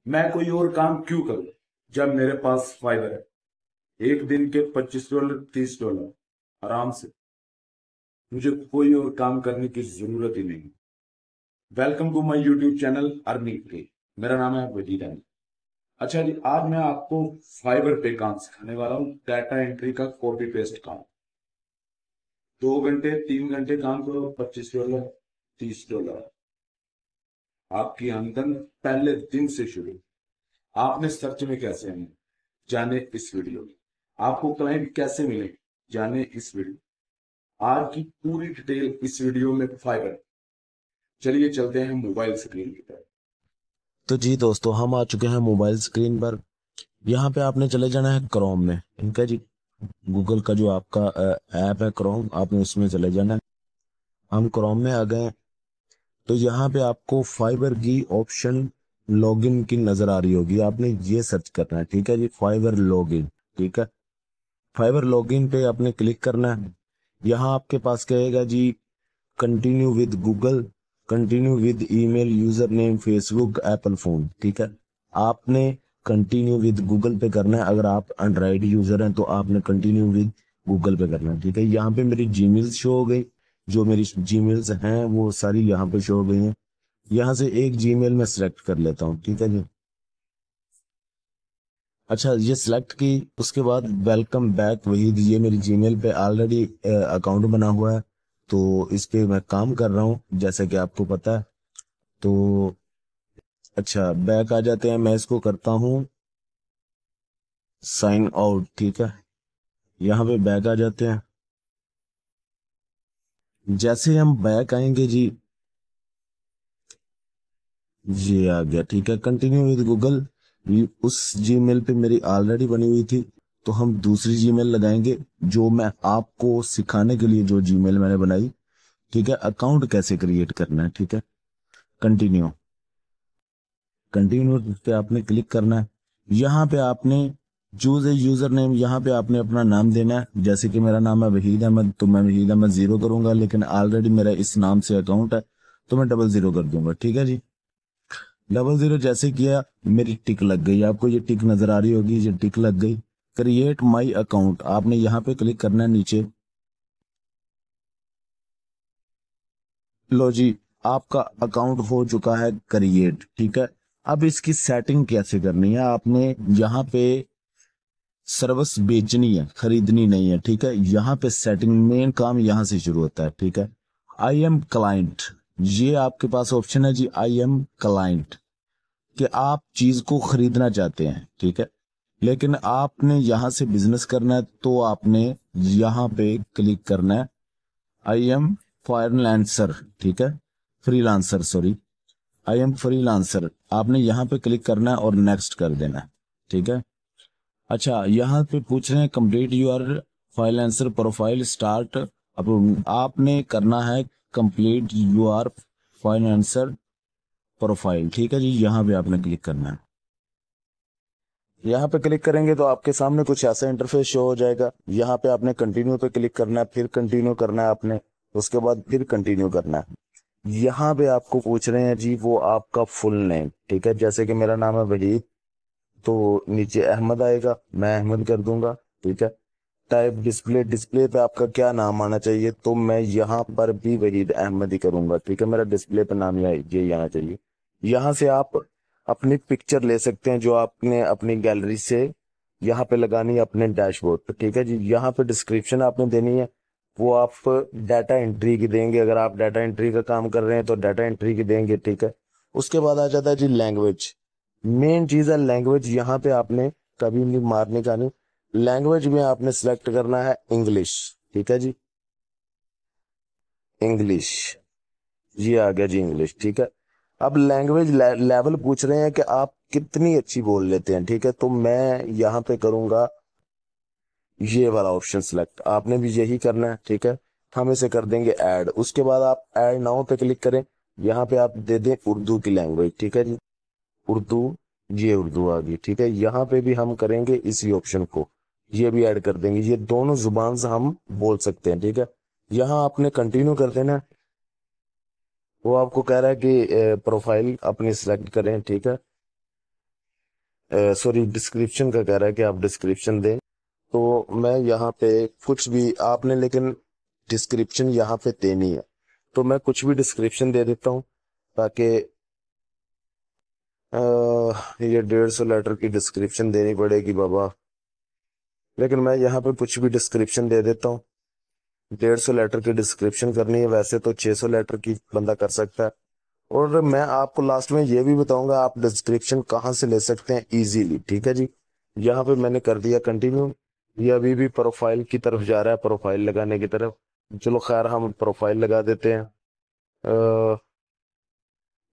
मैं कोई और काम क्यों करूं जब मेरे पास फाइबर है। एक दिन के $25 $30 आराम से। मुझे कोई और काम करने की जरूरत ही नहीं। Welcome to my YouTube channel earning के। मेरा नाम है वजीद अहमद। अच्छा जी, आज मैं आपको फाइबर पे काम सिखाने वाला हूँ। डाटा एंट्री का कॉपी पेस्ट काम। 2 घंटे 3 घंटे काम करो, $25 $30। आपकी आमदन पहले दिन से शुरू। आपने सर्च में कैसे आना, जाने इस वीडियो में। आपको क्लाइंट कैसे मिले, जाने इस वीडियो। आज की पूरी डिटेल इस वीडियो में फाइबर। चलिए चलते हैं मोबाइल स्क्रीन की तरफ। तो जी दोस्तों, हम आ चुके हैं मोबाइल स्क्रीन पर। यहाँ पे आपने चले जाना है क्रोम में। इनका जी गूगल का जो आपका ऐप है क्रोम, आपने उसमें चले जाना है। हम क्रोम में आ गए हैं। तो यहाँ पे आपको फाइबर की ऑप्शन लॉगिन की नजर आ रही होगी। आपने ये सर्च करना है, ठीक है जी, फाइबर लॉगिन। ठीक है, फाइबर लॉगिन पे आपने क्लिक करना है। यहाँ आपके पास कहेगा जी continue with Google, continue with email, user name, Facebook, Apple phone. ठीक है, आपने कंटिन्यू विद गूगल पे करना है। अगर आप एंड्रॉइड यूजर हैं तो आपने कंटिन्यू विद गूगल पे करना है। ठीक है, यहाँ पे मेरी जीमेल शो हो गई। जो मेरी जीमेल्स हैं वो सारी यहाँ पे शो हो गई हैं। यहाँ से एक जीमेल मैं सिलेक्ट कर लेता हूँ। ठीक है जी। अच्छा, ये सिलेक्ट की, उसके बाद वेलकम बैक वही, ये मेरी जीमेल पे ऑलरेडी अकाउंट बना हुआ है। तो इस पे मैं काम कर रहा हूँ जैसे कि आपको पता है। तो अच्छा, बैक आ जाते हैं। मैं इसको करता हूँ साइन आउट। ठीक है, यहाँ पे बैक आ जाते हैं। जैसे हम बैक आएंगे जी, ये आ गया। ठीक है, कंटिन्यू विद गूगल। उस जीमेल पे मेरी ऑलरेडी बनी हुई थी, तो हम दूसरी जीमेल लगाएंगे जो मैं आपको सिखाने के लिए जो जीमेल मैंने बनाई। ठीक है, अकाउंट कैसे क्रिएट करना है। ठीक है, कंटिन्यू, कंटिन्यू पे आपने क्लिक करना है। यहाँ पे आपने चूज ए यूजर नेम, यहाँ पे आपने अपना नाम देना है। जैसे कि मेरा नाम है वहीद अहमद, तो मैं वहीद अहमद 0 करूंगा, लेकिन ऑलरेडी मेरा इस नाम से अकाउंट है, तो मैं 00 कर दूंगा। ठीक है जी, 00 जैसे किया, मेरी टिक लग गई। आपको ये टिक नजर आ रही होगी, ये टिक लग गई। क्रिएट माई अकाउंट, आपने यहाँ पे क्लिक करना है नीचे। लो जी, आपका अकाउंट हो चुका है क्रिएट। ठीक है, अब इसकी सेटिंग कैसे करनी है। आपने यहाँ पे सर्विस बेचनी है, खरीदनी नहीं है। ठीक है, यहाँ पे सेटिंग, मेन काम यहाँ से शुरू होता है। ठीक है, आई एम क्लाइंट, ये आपके पास ऑप्शन है जी, आई एम क्लाइंट, कि आप चीज को खरीदना चाहते हैं। ठीक है, लेकिन आपने यहाँ से बिजनेस करना है, तो आपने यहाँ पे क्लिक करना है आई एम फ्रीलांसर। ठीक है, freelancer, sorry, I am freelancer. आपने यहाँ पे क्लिक करना है और नेक्स्ट कर देना है। ठीक है, अच्छा, यहाँ पे पूछ रहे हैं complete your freelancer profile start. अब आपने करना है कंप्लीट यूर फ्रीलांसर प्रोफाइल। ठीक है जी, यहाँ पे आपने क्लिक करना है। यहाँ पे क्लिक करेंगे तो आपके सामने कुछ ऐसा इंटरफेस शो हो जाएगा। यहाँ पे आपने कंटिन्यू पे क्लिक करना है, फिर कंटिन्यू करना है आपने, उसके बाद फिर कंटिन्यू करना है। यहाँ पे आपको पूछ रहे हैं जी वो आपका फुल नेम। ठीक है, जैसे कि मेरा नाम है वहीद, तो नीचे अहमद आएगा, मैं अहमद कर दूंगा। ठीक है, टाइप डिस्प्ले, डिस्प्ले पे आपका क्या नाम आना चाहिए, तो मैं यहाँ पर भी वहीद अहमद ही करूंगा। ठीक है, मेरा डिस्प्ले पे नाम यही आना चाहिए। यहाँ से आप अपनी पिक्चर ले सकते हैं जो आपने अपनी गैलरी से यहाँ पे लगानी है अपने डैशबोर्ड पे। ठीक है जी, यहाँ पे डिस्क्रिप्शन आपने देनी है, वो आप डाटा एंट्री की देंगे। अगर आप डाटा एंट्री का काम कर रहे हैं तो डाटा एंट्री की देंगे। ठीक है, उसके बाद आ जाता है जी लैंग्वेज। मेन चीज है लैंग्वेज, यहाँ पे आपने कभी नहीं मारने का नहीं। लैंग्वेज में आपने सिलेक्ट करना है इंग्लिश। ठीक है जी, इंग्लिश, ये आ गया जी इंग्लिश। ठीक है, अब लैंग्वेज लेवल पूछ रहे हैं कि आप कितनी अच्छी बोल लेते हैं। ठीक है, तो मैं यहाँ पे करूंगा ये वाला ऑप्शन सिलेक्ट, आपने भी यही करना है। ठीक है, हम इसे कर देंगे ऐड। उसके बाद आप ऐड नाउ पे क्लिक करें, यहाँ पे आप दे दें उर्दू की लैंग्वेज। ठीक है जी, उर्दू, ये उर्दू आ गई। ठीक है, यहाँ पे भी हम करेंगे इसी ऑप्शन को, ये भी ऐड कर देंगे। ये दोनों जुबान से हम बोल सकते हैं। ठीक है, यहाँ आपने कंटिन्यू कर देना है। वो आपको कह रहा है कि प्रोफाइल अपनी सिलेक्ट करें। ठीक है, सॉरी डिस्क्रिप्शन का कह रहा है कि आप डिस्क्रिप्शन दें, तो मैं यहाँ पे कुछ भी आपने लेकिन डिस्क्रिप्शन यहाँ पे देनी है, तो मैं कुछ भी डिस्क्रिप्शन दे देता हूँ ताकि ये 150 लेटर की डिस्क्रिप्शन देनी पड़ेगी बाबा, लेकिन मैं यहाँ पे कुछ भी डिस्क्रिप्शन दे देता हूँ। 150 लेटर की डिस्क्रिप्शन करनी है, वैसे तो 600 लेटर की बंदा कर सकता है। और मैं आपको लास्ट में ये भी बताऊंगा आप डिस्क्रिप्शन कहाँ से ले सकते हैं इजीली, ठीक है जी। यहाँ पे मैंने कर दिया कंटिन्यू, ये अभी भी प्रोफाइल की तरफ जा रहा है, प्रोफाइल लगाने की तरफ। चलो खैर हम प्रोफाइल लगा देते हैं,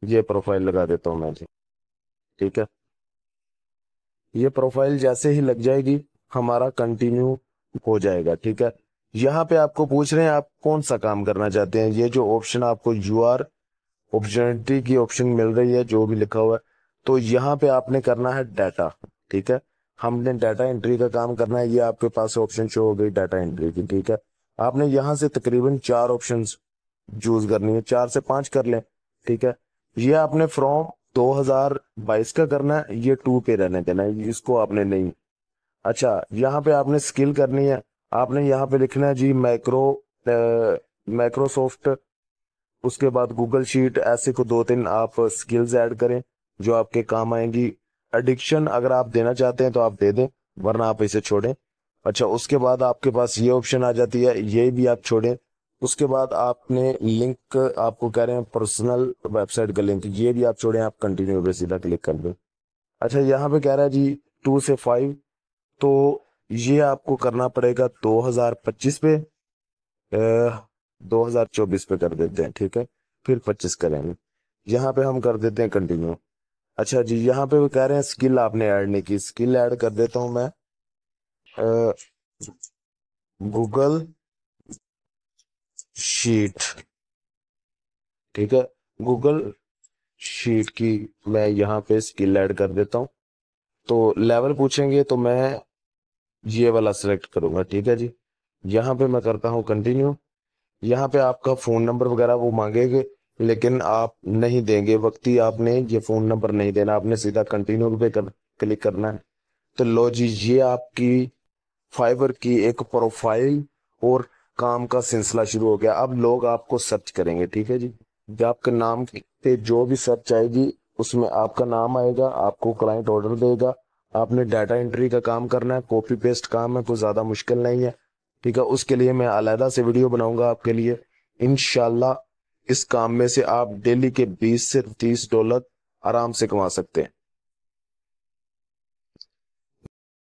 ये प्रोफाइल लगा देता हूँ मैं जी, ठीक है। ये प्रोफाइल जैसे ही लग जाएगी हमारा कंटिन्यू हो जाएगा, ठीक है। यहाँ पे आपको पूछ रहे हैं आप कौन सा काम करना चाहते हैं, ये जो ऑप्शन आपको यूआर अपॉर्चुनिटी की ऑप्शन मिल रही है जो भी लिखा हुआ है, तो यहाँ पे आपने करना है डाटा, ठीक है। हमने डाटा एंट्री का काम करना है, ये आपके पास ऑप्शन शो हो गई डाटा एंट्री की, ठीक है। आपने यहाँ से तकरीबन 4 ऑप्शंस चूज करनी है, 4 से 5 कर लें, ठीक है। ये आपने फ्रॉम 2022 का करना है, ये 2 पे रहने देना है, इसको आपने नहीं। अच्छा यहाँ पे आपने स्किल करनी है, आपने यहाँ पे लिखना है जी माइक्रोसॉफ्ट, उसके बाद गूगल शीट, ऐसे को 2-3 आप स्किल्स ऐड करें जो आपके काम आएंगी। एडिक्शन अगर आप देना चाहते हैं तो आप दे दें, वरना आप इसे छोड़ें। अच्छा उसके बाद आपके पास ये ऑप्शन आ जाती है, ये भी आप छोड़ें। उसके बाद आपने लिंक, आपको कह रहे हैं पर्सनल वेबसाइट का लिंक, ये भी आप छोड़ें, आप कंटिन्यू पे सीधा क्लिक कर दें। अच्छा यहाँ पे कह रहा है जी 2 से 5, तो ये आपको करना पड़ेगा 2025 पे, 2024 पे कर देते हैं, ठीक है। फिर 25 करेंगे, यहाँ पे हम कर देते हैं कंटिन्यू। अच्छा जी यहाँ पे वो कह रहे हैं स्किल आपने ऐड नहीं की, स्किल ऐड कर देता हूं मैं, गूगल शीट, ठीक है। गूगल शीट की मैं यहाँ पे स्किल ऐड कर देता हूँ। तो लेवल पूछेंगे तो मैं ये वाला सिलेक्ट करूंगा, ठीक है जी। यहाँ पे मैं करता हूँ कंटिन्यू। यहाँ पे आपका फोन नंबर वगैरह वो मांगेंगे, लेकिन आप नहीं देंगे, वक्त ही आपने ये फोन नंबर नहीं देना, आपने सीधा कंटिन्यू पे क्लिक करना है। तो लो जी ये आपकी फाइवर की एक प्रोफाइल और काम का सिलसिला शुरू हो गया। अब लोग आपको सर्च करेंगे, ठीक है जी। जब आपके नाम पे जो भी सर्च आएगी उसमें आपका नाम आएगा, आपको क्लाइंट ऑर्डर देगा, आपने डाटा एंट्री का काम करना है, कॉपी पेस्ट काम है, कोई ज्यादा मुश्किल नहीं है, ठीक है। उसके लिए मैं अलहदा से वीडियो बनाऊंगा आपके लिए इंशाल्लाह। इस काम में से आप डेली के 20 से 30 डॉलर आराम से कमा सकते हैं।